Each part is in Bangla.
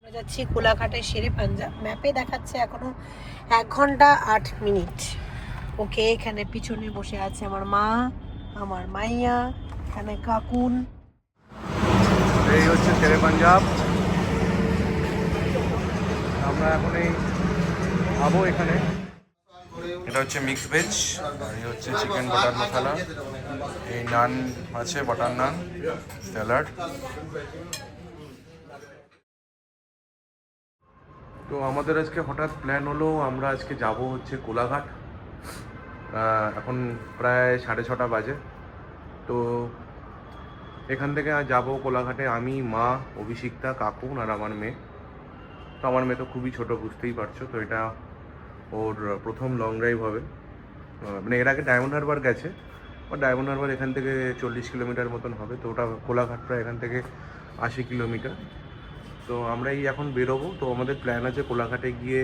আমরা যাচ্ছি কোলাঘাটের শেরে পাঞ্জাব। ম্যাপে দেখাচ্ছে এখনো 1 ঘন্টা 8 মিনিট। ওকে, এখানে পিছনে বসে আছে আমার মা, আমার মাইয়া, এখানে কাকুন। এই হচ্ছে শেরে পাঞ্জাব। আমরা এখন এই খাবো এখানে। এটা হচ্ছে মিক্স ভেজ, আর এই হচ্ছে চিকেন বাটার মশলা, এই নান আছে, বাটার নান, স্যালাড। তো আমাদের আজকে হঠাৎ প্ল্যান হলো, আমরা আজকে যাব হচ্ছে কোলাঘাট। এখন প্রায় 6:30 বাজে। তো এখান থেকে যাব কোলাঘাটে আমি, মা, অভিষিক্তা, কাকুন আর আমার মেয়ে। তো আমার মেয়ে তো খুবই ছোট, বুঝতেই পারছো। তো এটা ওর প্রথম লং ড্রাইভ হবে। মানে এর আগে ডায়মন্ড হারবার গেছে, বা ডায়মন্ড হারবার এখান থেকে 40 কিলোমিটার মতন হবে। তো ওটা কোলাঘাট প্রায় এখান থেকে 80 কিলোমিটার। তো আমরা এই এখন বেরোবো। তো আমাদের প্ল্যান আছে কোলাঘাটে গিয়ে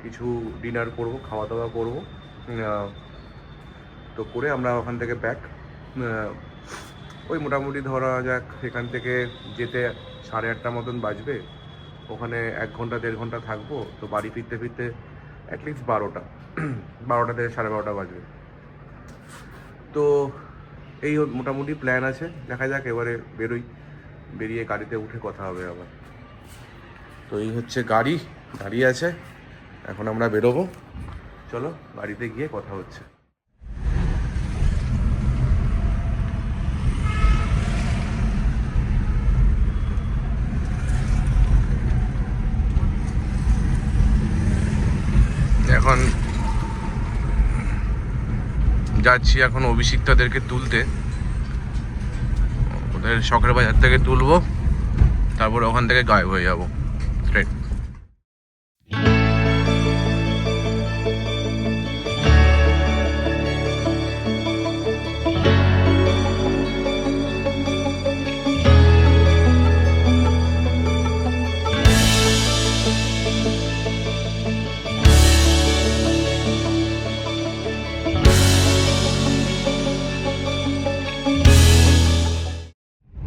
কিছু ডিনার করব, খাওয়া দাওয়া করব। তো করে আমরা ওখান থেকে ব্যাক, ওই মোটামুটি ধরা যাক এখান থেকে যেতে 8:30 মতন বাজবে। ওখানে 1 ঘন্টা 1.5 ঘন্টা থাকবো। তো বাড়ি ফিরতে ফিরতে অ্যাটলিস্ট 12টা থেকে 12:30 বাজবে। তো এই মোটামুটি প্ল্যান আছে, দেখা যাক। এবারে বেরোই, বেরিয়ে গাড়িতে উঠে কথা হবে আবার। তো এই হচ্ছে গাড়ি দাঁড়িয়ে আছে, এখন আমরা বেরোবো। চলো গাড়িতে গিয়ে কথা হচ্ছে। এখন যাচ্ছি এখন অভিষিক্তাদেরকে তুলতে, ওদের শখের বাজার থেকে তুলবো, তারপর ওখান থেকে গায়েব হয়ে যাবো স্ট্রেট।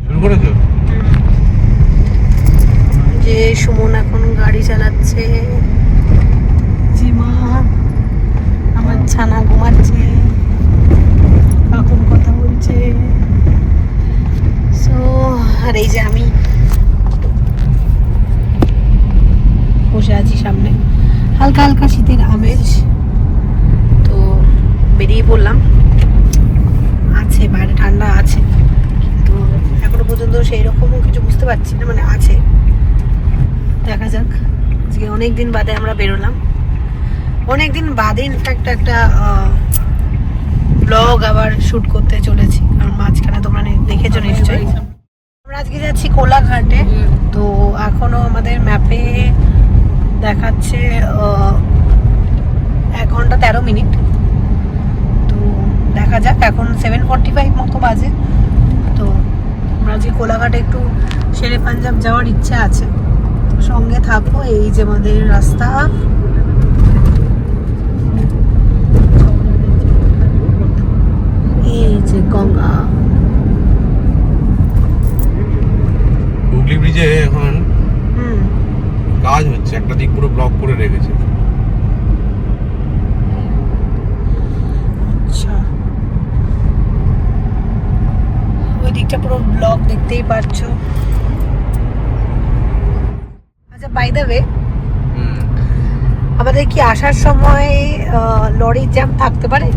শুরু করেছো? যে সুমন এখন গাড়ি চালাচ্ছে, জিমা আমার ছানা ঘুমাচ্ছে, কাকুন কথা বলছে। সো আর এই যে আমি বসে আছি সামনে, হালকা হালকা শীতের আমেজ। তো বেরিয়ে পড়লাম। আছে বাইরে ঠান্ডা আছে, কিন্তু এখনো পর্যন্ত সেই রকমও কিছু বুঝতে পারছি না, মানে আছে। দেখা যাক। আজকে অনেকদিন বাদে আমরা বেরোলাম, অনেকদিন বাদে ইনফ্যাক্ট একটা ব্লগ আবার শুট করতে চলেছি, কারণ মাঝখানে তোমরা দেখেছো নিশ্চয়ই। আমরা আজকে যাচ্ছি কোলাঘাটে। তো এখনো আমাদের ম্যাপে দেখাচ্ছে 1 ঘন্টা 13 মিনিট। তো দেখা যাক, এখন 7:45 মতো বাজে। তো আমরা আজকে কোলাঘাটে একটু শেরে পাঞ্জাব যাওয়ার ইচ্ছা আছে, তো সঙ্গে থাকবো। এই যে আমাদের রাস্তা, এই যে গঙ্গা। হুগলি ব্রিজে এখন কাজ হচ্ছে, একটা দিক পুরো ব্লক করে রেখেছে। আচ্ছা, ওই দিকটা পুরো ব্লক, দেখতেই পাচ্ছো। আচ্ছা, বাই দ্য ওয়ে, আমাদের কি আসার সময় লরির জ্যাম থাকতে পারে?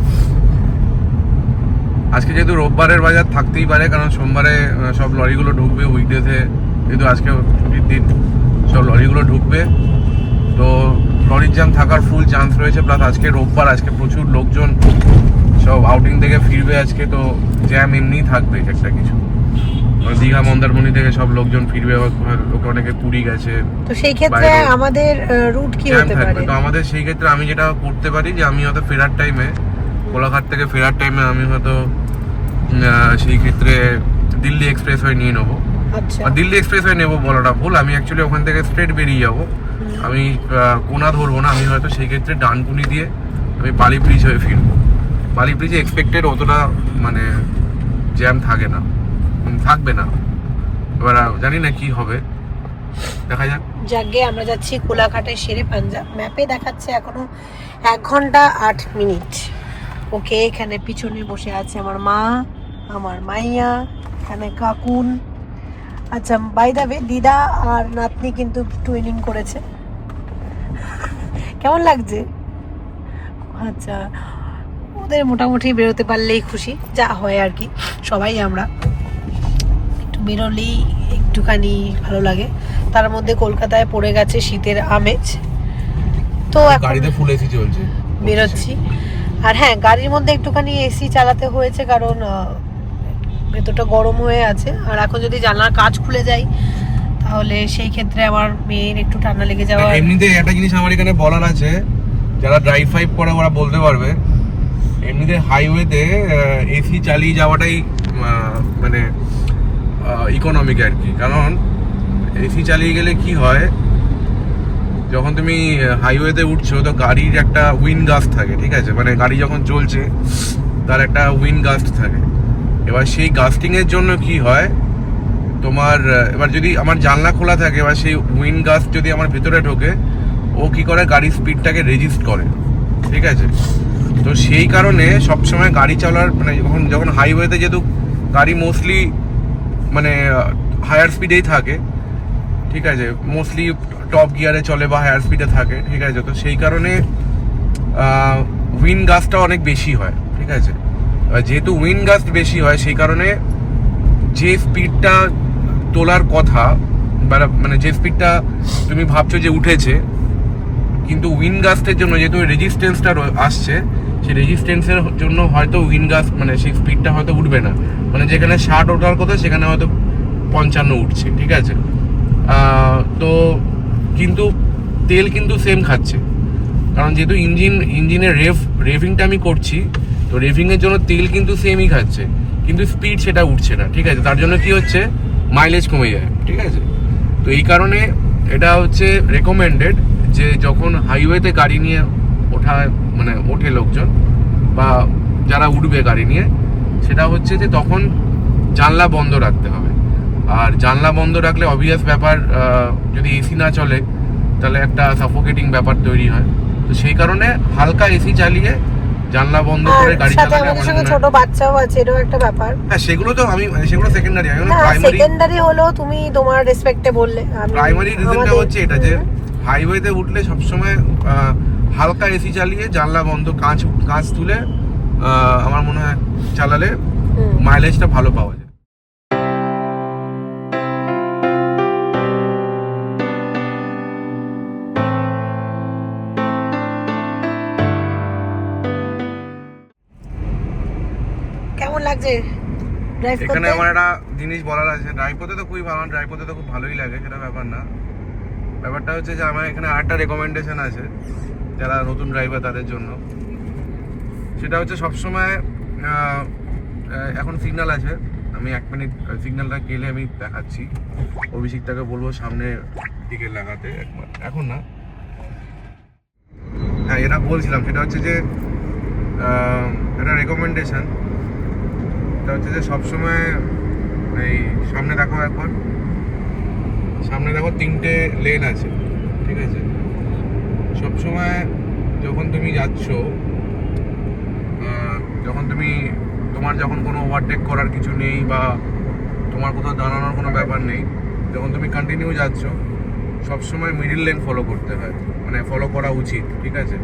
আজকে যেহেতু রোববারের বাজার থাকতেই পারে, কারণ সোমবারে সব লরিগুলো ঢুকবে উইকডেতে। যেহেতু আজকে ছুটির দিন, সব লরিগুলো ঢুকবে। তো লরির জ্যাম থাকার ফুল চান্স রয়েছে। প্লাস আজকে রোববার, আজকে প্রচুর লোকজন সব আউটিং থেকে ফিরবে আজকে। তো জ্যাম এমনিই থাকবে একটা কিছু। দীঘা মন্দারমণি থেকে সব লোকজন ফিরবে, লোকে অনেকে পুরী গেছে। তো সেই ক্ষেত্রে আমাদের রুট কি হতে পারে? তো আমাদের সেই ক্ষেত্রে আমি যেটা করতে পারি, যে আমি হয়তো ফেরার টাইমে, কোলাঘাট থেকে ফেরার টাইমে আমি হয়তো সেই ক্ষেত্রে দিল্লি এক্সপ্রেস ওয়ে নিয়ে নেবো। আচ্ছা, দিল্লি এক্সপ্রেস ওয়ে নেবো বলাটা ভুল, আমি অ্যাকচুয়ালি ওখান থেকে স্ট্রেট বেরিয়ে যাবো। আমি কোনা ধরবো না, আমি হয়তো সেই ক্ষেত্রে ডানকুনি দিয়ে আমি বালি ব্রিজ হয়ে ফিরবো। বালি ব্রিজে এক্সপেক্টেড অতটা মানে জ্যাম থাকবে না। এবার জানি না কি হবে, দেখা যাক। যাকে আমরা যাচ্ছি কোলাঘাটে শেরে পাঞ্জাব। ম্যাপে দেখাচ্ছে এখনো 1 ঘন্টা 8 মিনিট। ওকে, এখানে পিছনে বসে আছে আমার মা, আমার মাইয়া, এখানে কাকুন। আচ্ছা, বাই দ্য ওয়ে, দিদা আর নাতনি কিন্তু টুইনিং করেছে। কেমন লাগছে? আচ্ছা, ওদের মোটামুটি বেরোতে পারলেই খুশি, যা হয় আর কি। সবাই আমরা একটু বেরোলেই একটুখানি ভালো লাগে। তার মধ্যে কলকাতায় পড়ে গেছে শীতের আমেজ। তো এখন গাড়িতে ফুল এসি চলছে, বেরোচ্ছি। আর হ্যাঁ, গাড়ির মধ্যে একটুখানি এসি চালাতে হয়েছে, কারণ ভেতরটা গরম হয়ে আছে। আর এখন যদি জানলার কাঁচ খুলে যায় তাহলে সেই ক্ষেত্রে আমার মেয়ের একটু ঠান্ডা লেগে যাওয়া। এমনিতে একটা জিনিস আমার এখানে বলার আছে, যারা ড্রাইভ ফাইভ করে ওরা বলতে পারবে, এমনিতে হাইওয়েতে এসি চালিয়ে যাওয়াটাই মানে ইকোনমিক আর কি। কারণ এসি চালিয়ে গেলে কি হয়, যখন তুমি হাইওয়েতে উঠছো তো গাড়ির একটা উইন্ড গাস্ট থাকে, ঠিক আছে, মানে গাড়ি যখন চলছে তার একটা উইন্ড গাস্ট থাকে। এবার সেই গাস্টিংয়ের জন্য কি হয় তোমার, এবার যদি আমার জানলা খোলা থাকে, এবার সেই উইন্ড গাস্ট যদি আমার ভিতরে ঢোকে, ও কি করে গাড়ির স্পিডটাকে রেজিস্ট করে, ঠিক আছে। তো সেই কারণে সবসময় গাড়ি চালার মানে যখন হাইওয়েতে যেহেতু গাড়ি মোস্টলি মানে হায়ার স্পিডেই থাকে, ঠিক আছে, মোস্টলি টপ গিয়ারে চলে বা হায়ার স্পিডে থাকে, ঠিক আছে। তো সেই কারণে উইন্ড গাস্টটা অনেক বেশি হয়, ঠিক আছে। যেহেতু উইন্ড গাস্ট বেশি হয় সেই কারণে যে স্পিডটা তোলার কথা মানে যে স্পিডটা তুমি ভাবছো যে উঠেছে, কিন্তু উইন্ড গাস্টের জন্য যেহেতু রেজিস্ট্যান্সটা আসছে, সেই রেজিস্ট্যান্সের জন্য হয়তো উইন্ড গাস্ট মানে সেই স্পিডটা হয়তো উঠবে না, মানে যেখানে 60 ওঠার কথা সেখানে হয়তো 55 উঠছে, ঠিক আছে। তো কিন্তু তেল কিন্তু সেম খাচ্ছে, কারণ যেহেতু ইঞ্জিনের রেভিংটা আমি করছি, তো রেভিংয়ের জন্য তেল কিন্তু সেমই খাচ্ছে, কিন্তু স্পিড সেটা উঠছে না, ঠিক আছে। তার জন্য কি হচ্ছে, মাইলেজ কমে যায়, ঠিক আছে। তো এই কারণে এটা হচ্ছে রেকমেন্ডেড যে যখন হাইওয়েতে গাড়ি নিয়ে ওঠে লোকজন বা যারা উঠবে গাড়ি নিয়ে, সেটা হচ্ছে যে তখন জানলা বন্ধ রাখতে হবে। আর জানলা বন্ধ রাখলে অবভিয়াস ব্যাপার, যদি এসি না চলে তাহলে একটা সাফোকেটিং ব্যাপার তৈরি হয়। তো সেই কারণে হালকা এসি চালিয়ে জানলা বন্ধ করে গাড়ি চালালে আমাদের সঙ্গে ছোট বাচ্চাও আছে, এটাও একটা ব্যাপার। হ্যাঁ, সেগুলো সেকেন্ডারি। আমি প্রাইমারি সেকেন্ডারি হলো তুমি তোমার রেসপেক্টে বললে। প্রাইমারি রিজনটা হচ্ছে এটা যে হাইওয়েতে উঠলে সবসময় হালকা এসি চালিয়ে জানলা বন্ধ, কাঁচ তুলে আমার মনে হয় চালালে মাইলেজটা ভালো পাওয়া যায়। কেমন লাগছে ড্রাইভ করতে? এখানে আমার একটা জিনিস বলার আছে, ড্রাইভ করতে তো খুবই ভালো, ড্রাইভ করতে তো খুব ভালোই লাগে, সেটা ব্যাপার না। ব্যাপারটা হচ্ছে যে আমার এখানে আরেকটা রেকমেন্ডেশন আছে যারা নতুন ড্রাইভার তাদের জন্য। সেটা হচ্ছে সবসময় এখন সিগন্যাল আছে, আমি 1 মিনিট সিগন্যালটা গেলে আমি দেখাচ্ছি। অভিষেকটাকে বলবো সামনে দিকে লাগাতে একবার, এখন না। হ্যাঁ, এটা বলছিলাম, সেটা হচ্ছে যে এটা রেকমেন্ডেশন, এটা হচ্ছে যে সবসময় এই সামনে দেখো, একবার সামনে দেখো 3টে লেন আছে, ঠিক আছে। সবসময় যখন তুমি যাচ্ছ, যখন কোনো ওভারটেক করার কিছু নেই বা তোমার কোথাও দাঁড়ানোর কোনো ব্যাপার নেই, যখন তুমি কন্টিনিউ যাচ্ছ, সবসময় মিডিল লেন ফলো করতে হয়, মানে ফলো করা উচিত, ঠিক আছে।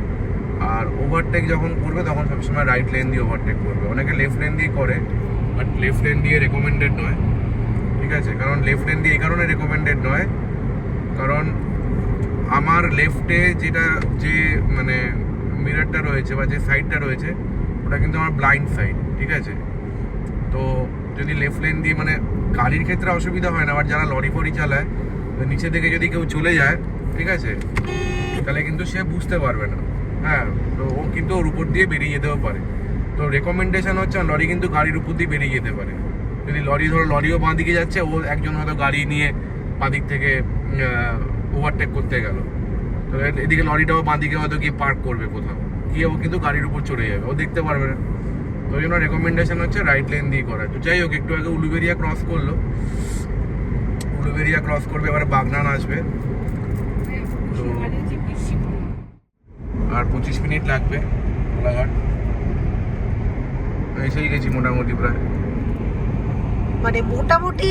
আর ওভারটেক যখন করবে তখন সবসময় রাইট লেন দিয়ে ওভারটেক করবে। অনেকে লেফট লেন দিয়ে করে, বাট লেফট লেন দিয়ে রেকমেন্ডেড নয়, ঠিক আছে। কারণ লেফট লেন দিয়ে এই কারণে রেকমেন্ডেড নয়, কারণ আমার লেফটে যে মানে মিররটা রয়েছে বা যে সাইডটা রয়েছে, ওটা কিন্তু আমার ব্লাইন্ড সাইড, ঠিক আছে। তো যদি লেফট লেন দিয়ে, মানে গাড়ির ক্ষেত্রে অসুবিধা হয় না, আবার যারা লরি ফরি চালায়, নিচে থেকে যদি কেউ চলে যায়, ঠিক আছে, তাহলে কিন্তু সে বুঝতে পারবে না। হ্যাঁ, তো ও কিন্তু ওর উপর দিয়ে বেরিয়ে যেতেও পারে। তো রেকমেন্ডেশন হচ্ছে লরি কিন্তু গাড়ির উপর দিয়ে বেরিয়ে যেতে পারে। যদি লরিও বাঁ দিকে যাচ্ছে, ও একজন হয়তো গাড়ি নিয়ে বাঁ দিক থেকে ওভারটেক করতে গেল, তো এদিকে লরিটাও বাঁ দিকে হয়তো গিয়ে পার্ক করবে কোথাও গিয়ে, ও কিন্তু গাড়ির উপর চড়ে যাবে, ও দেখতে পারবে না। তো ওই জন্য রেকমেন্ডেশন হচ্ছে রাইট লেন দিয়ে করা। তো যাই হোক, একটু আগে উলুবেরিয়া ক্রস করলো, উলুবেড়িয়া ক্রস করবে, এবারে বাগনান আসবে, তো আর 25 মিনিট লাগবে কোলাঘাট। এসেই গেছি মোটামুটি প্রায়। মানে মোটামুটি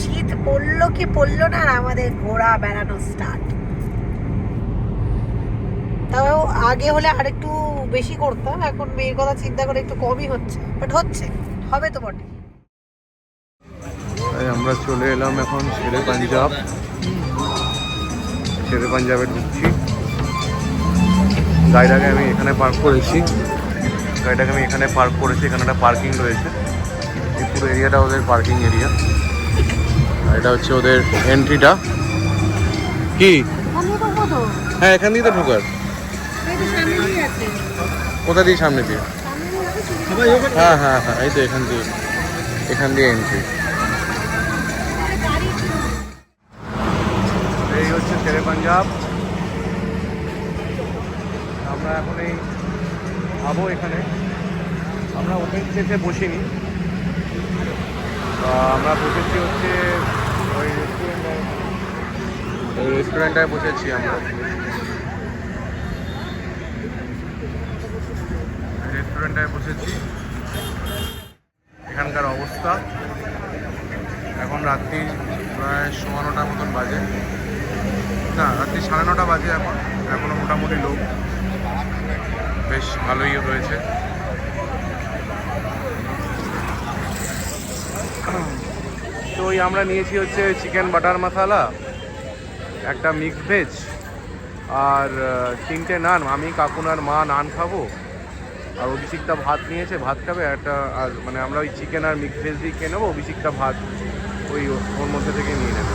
শীত পড়লো কি পড়লো না, আর আমাদের ঘোরা বেড়ানো স্টার্ট। তাও আগে হলে আরেকটু বেশি করতাম, এখন মেয়ের কথা চিন্তা করে একটু কমই হচ্ছে, বাট হচ্ছে, হবে তো বটে। আমরা চলে এলাম এখন শেরে পাঞ্জাব। শেরে পাঞ্জাবে ঢুকছি। গাড়িটাকে আমি এখানে পার্ক করেছি, এখানে একটা পার্কিং রয়েছে। এই পুরো এরিয়াটা ওদের পার্কিং এরিয়া, আর এটা হচ্ছে ওদের এন্ট্রিটা। কি হ্যাঁ, এখান দিয়ে তো ঢোকার। কোথা দিয়ে? সামনে দিয়ে? হ্যাঁ হ্যাঁ হ্যাঁ, এই তো এখান দিয়ে এন্ট্রি। এই হচ্ছে শেরে পাঞ্জাব। আমরা এখন এই খাবো এখানে। আমরা ওপেন স্পেসে বসিনি, আমরা বসেছি হচ্ছে ওই রেস্টুরেন্টটায় বসেছি আমরা। এখানকার অবস্থা এখন রাত্রি প্রায় 9:15 মতন বাজে, না রাত্রি 9:30 বাজে। এখনো মোটামুটি লোক বেশ ভালোই রয়েছে। তো ওই আমরা নিয়েছি হচ্ছে চিকেন বাটার মশালা, একটা মিক্স ভেজ, আর 3টে নান। আমি কাকুনার মা নান খাবো, আর অভিষিক্তা ভাত নিয়েছে, ভাত খাবে একটা। আর মানে আমরা ওই চিকেন আর মিক্স ভেজ দিয়ে খেয়ে নেবো, অভিষিক্তা ভাত ওই ওর মধ্যে থেকে নিয়ে নেবে।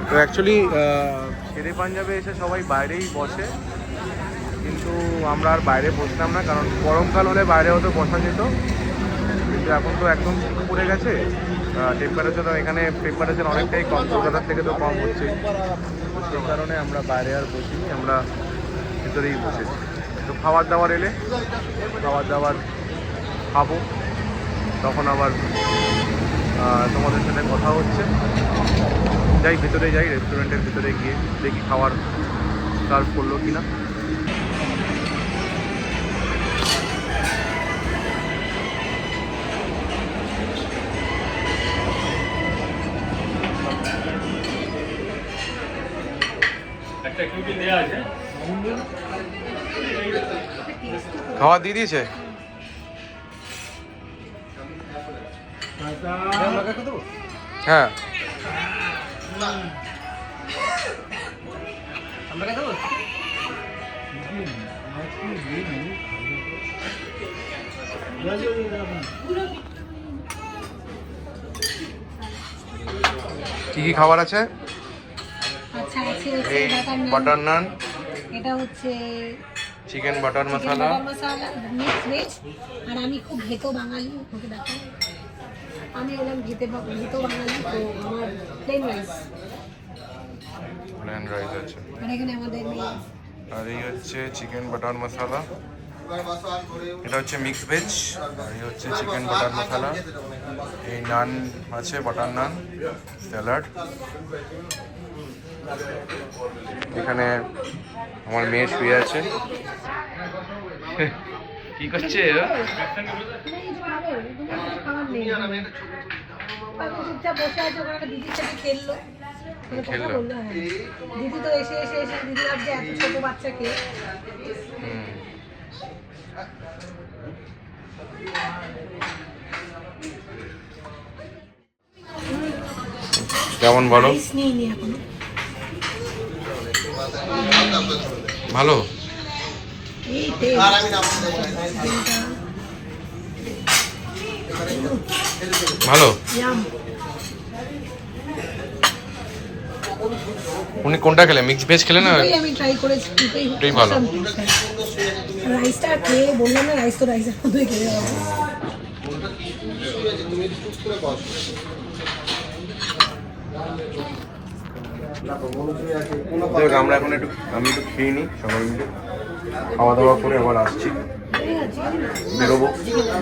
তো অ্যাকচুয়ালি শেরে পাঞ্জাবে এসে সবাই বাইরেই বসে, কিন্তু আমরা আর বাইরে বসতাম না, কারণ গরমকাল হলে বাইরে হয়তো বসা যেত, কিন্তু এখন তো একদম শীত পড়ে গেছে। টেম্পারেচার এখানে অনেকটাই কম, কলকাতার থেকে তো কম হচ্ছে, সেই কারণে আমরা বাইরে আর বসিনি, আমরা ভিতরেই বসেছি। তো খাবার দাবার এলে খাবার দাবার খাবো, তখন আবার তোমাদের সাথে কথা হচ্ছে। ভেতরে যাই, রেস্টুরেন্টের ভিতরে গিয়ে দেখি খাবার সার্ভ করলো কিনা। খাবার দিয়ে দিয়েছে? হ্যাঁ কি কি খাবার আছে? আচ্ছা, এই বাটার নান, এটা হচ্ছে চিকেন বাটার মশলা, মিক্স ভেজ। আর আমি খুব ভেতো বাঙালি, ওকে দেখো আমি হলাম ভেতো বাঙালি, তো আমার প্লেন রাইস আছে। আর এখানে আমাদের আর এই হচ্ছে চিকেন বাটার মশলা, এটা হচ্ছে মিক্স ভেজ, আর এই হচ্ছে চিকেন বাটার মশলা। এই নান আছে, বাটার নান, স্যালাড। এখানে আমার মেয়ে শুয়ে আছে। কি করছে? দিদির সাথে খেললো। দিদি তো এসে দিদি ভাবছে এত ছোট বাচ্চাকে। কেমন বলো? ভালো। ভালো। উনি কোনটা খেলে? মিক্স ভেজ খেলে না? আমি ট্রাই করেছি, দুটোই ভালো। রাইসটা খেয়ে বললাম না, রাইস তো রাইসের মধ্যেই খেয়ে যাবে। আমরা এখন আমি একটু খেয়ে নিই, সবাই মিলে খাওয়া দাওয়া করে আবার আসছি, বেরোবো।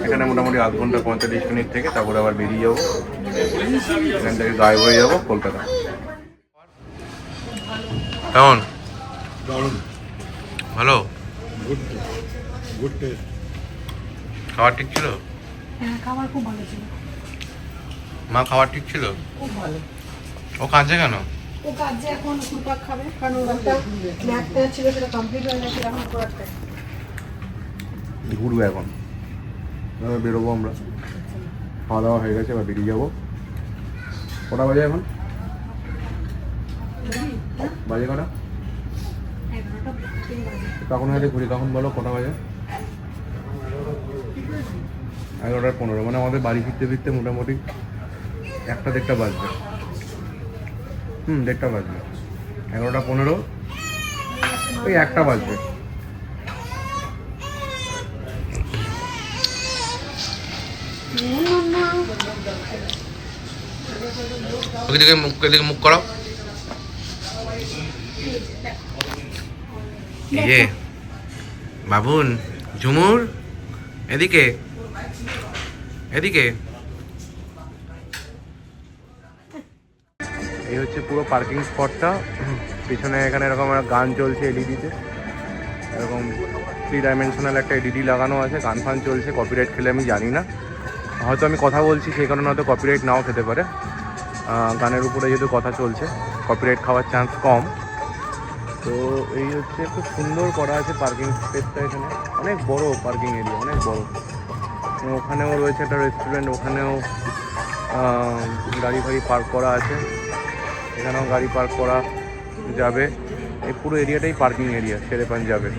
এখানে মোটামুটি 1 ঘন্টা 45 মিনিট থেকে তারপরে আবার বেরিয়ে যাবো। এখান থেকে গায়েব হয়ে যাবো কলকাতা। কেমন? দারুণ, ভালো? Good good test. খাবার ঠিক ছিল? হ্যাঁ, খাবার খুব ভালো ছিল। মা খাবার ঠিক ছিল? খুব ভালো। ও কাঁদছে কেন? ও কাজে এখন কুরপাক খাবে, কারণ ওর একটা ম্যাথটা ছিল, সেটা কমপ্লিট হয়ে গেছে, এখন কুরপাক ঘুরবে এখন, এবার বেরোবো আমরা। খাওয়া দাওয়া হয়ে গেছে, এবার বেরিয়ে যাবো। কটা বাজে এখন? বাজে কটা? 11টা বাজে। কখন হাতে ঘুরি, কখন বলো কটা বাজে? 11:15, মানে আমাদের বাড়ি ফিরতে ফিরতে মোটামুটি 1টা-1:30 বাজবে। 1:30 বাজবে। 11:15, ওই 1টা বাজবে। এদিকে মুখ করো। ইয়ে বাবুন, ঝুমুর, এদিকে এদিকে। এই হচ্ছে পুরো পার্কিং স্পটটা। পিছনে এখানে এরকম একটা গান চলছে এলইডিতে, এরকম 3 ডাইমেনশনাল একটা এলইডি লাগানো আছে। গান ফান চলছে, কপিরাইট খেলে আমি জানি না, হয়তো আমি কথা বলছি সেই কারণে হয়তো কপিরাইট নাও খেতে পারে। গানের উপরে যেহেতু কথা চলছে, কপিরাইট খাওয়ার চান্স কম। তো এই হচ্ছে, খুব সুন্দর করা আছে পার্কিং স্পেসটা। এখানে অনেক বড় পার্কিং এরিয়া, অনেক বড়। ওখানেও রয়েছে একটা রেস্টুরেন্ট, ওখানেও গাড়ি ফাড়ি পার্ক করা আছে, এখানেও গাড়ি পার্ক করা যাবে। এই পুরো এরিয়াটাই পার্কিং এরিয়া শেরে পাঞ্জাবে।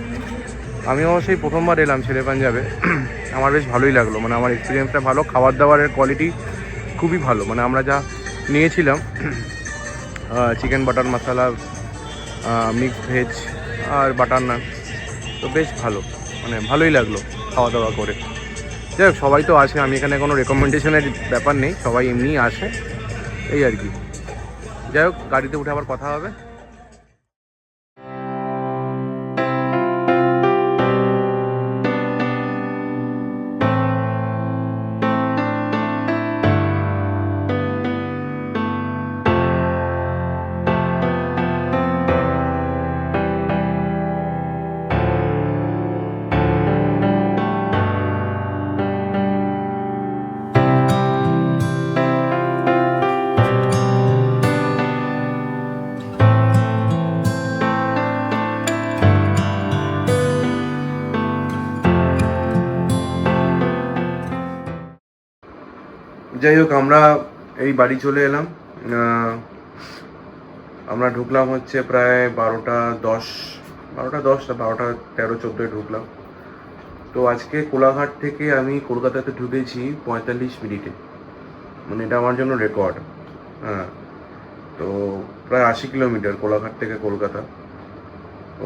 আমিও সেই প্রথমবার এলাম শেরে পাঞ্জাবে, আমার বেশ ভালোই লাগলো, মানে আমার এক্সপিরিয়েন্সটা ভালো। খাবার দাবারের কোয়ালিটি খুবই ভালো, মানে আমরা যা নিয়েছিলাম চিকেন বাটার মশলা, মিক্সড ভেজ আর বাটার নান, তো বেশ ভালো, মানে ভালোই লাগলো খাওয়া দাওয়া করে। যাই হোক, সবাই তো আসে, আমি এখানে কোনো রেকমেন্ডেশনের ব্যাপার নেই, সবাই এমনিই আসে, এই আর কি। যাই হোক, গাড়িতে উঠে আবার কথা হবে। যাই হোক, আমরা এই বাড়ি চলে এলাম। আমরা ঢুকলাম হচ্ছে প্রায় 12:10 না, 12:13-14 ঢুকলাম। তো আজকে কোলাঘাট থেকে আমি কলকাতাতে ঢুকেছি 45 মিনিটে, মানে এটা আমার জন্য রেকর্ড। হ্যাঁ, তো প্রায় 80 কিলোমিটার কোলাঘাট থেকে কলকাতা।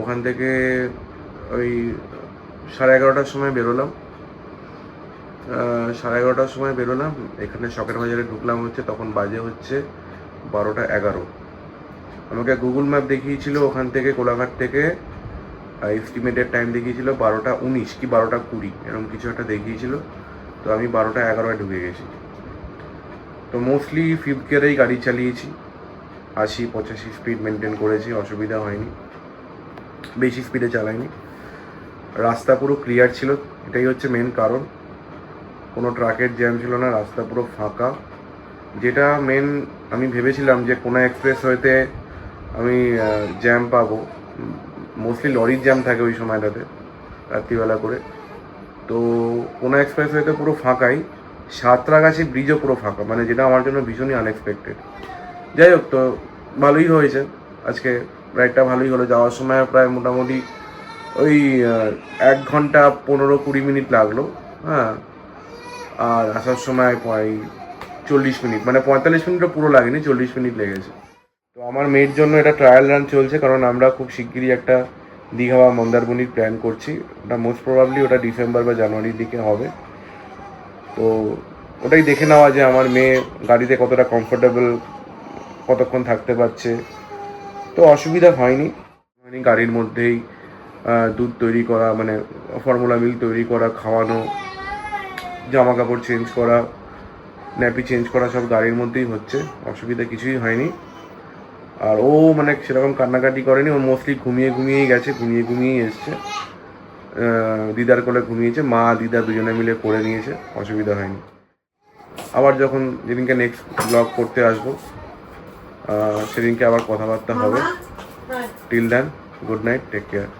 ওখান থেকে ওই 11:30টার সময় বেরোলাম। 11:30টার সময় বেরোলাম, এখানে শখের বাজারে ঢুকলাম হচ্ছে, তখন বাজে হচ্ছে 12:11। আমাকে গুগল ম্যাপ দেখিয়েছিল ওখান থেকে, কোলাঘাট থেকে এস্টিমেটেড টাইম দেখিয়েছিল 12:19 কি 12:20, এরকম কিছু একটা দেখিয়েছিল। তো আমি 12:11 ঢুকে গেছি। তো মোস্টলি 5th গিয়ারেই গাড়ি চালিয়েছি, 80-85 স্পিড মেনটেন করেছি, অসুবিধা হয়নি, বেশি স্পিডে চালাইনি। রাস্তা পুরো ক্লিয়ার ছিল, এটাই হচ্ছে মেন কারণ। কোনো ট্রাকের জ্যাম ছিল না, রাস্তা পুরো ফাঁকা। যেটা মেন, আমি ভেবেছিলাম যে কোনো এক্সপ্রেস হইতে আমি জ্যাম পাবো, মোস্টলি লরির জ্যাম থাকে ওই সময়টাতে রাত্রিবেলা করে। তো কোনো এক্সপ্রেস হইতে পুরো ফাঁকাই, সাঁতরাগাছি ব্রিজও পুরো ফাঁকা, মানে যেটা আমার জন্য ভীষণই আনএক্সপেক্টেড। যাই হোক, তো ভালোই হয়েছে, আজকে রাইডটা ভালোই হলো। যাওয়ার সময় প্রায় মোটামুটি ওই 1 ঘন্টা 15-20 মিনিট লাগলো, হ্যাঁ। আর আসার সময় প্রায় 40 মিনিট, মানে 45 মিনিটও পুরো লাগেনি, 40 মিনিট লেগেছে। তো আমার মেয়ের জন্য এটা ট্রায়াল রান চলছে, কারণ আমরা খুব শিগগিরই একটা দীঘা বা মন্দারমণির প্ল্যান করছি। ওটা মোস্ট প্রবাবলি ওটা ডিসেম্বর বা জানুয়ারির দিকে হবে। তো ওটাই দেখে নেওয়া যে আমার মেয়ে গাড়িতে কতটা কমফোর্টেবল, কতক্ষণ থাকতে পারছে। তো অসুবিধা হয়নি, গাড়ির মধ্যেই দুধ তৈরি করা, মানে ফর্মুলা মিল্ক তৈরি করা, খাওয়ানো, জামা কাপড় চেঞ্জ করা, ন্যাপি চেঞ্জ করা সব গাড়ির মধ্যেই হচ্ছে, অসুবিধা কিছুই হয়নি। আর ও মানে সেরকম কান্নাকাটি করেনি, ও মোস্টলি ঘুমিয়েই গেছে, ঘুমিয়েই এসছে। দিদার কোলে ঘুমিয়েছে, মা দিদা দুজনে মিলে করে নিয়েছে, অসুবিধা হয়নি। আবার যখন যেদিনকে নেক্সট ব্লগ করতে আসবো সেদিনকে আবার কথাবার্তা হবে। Till then, good night, take care.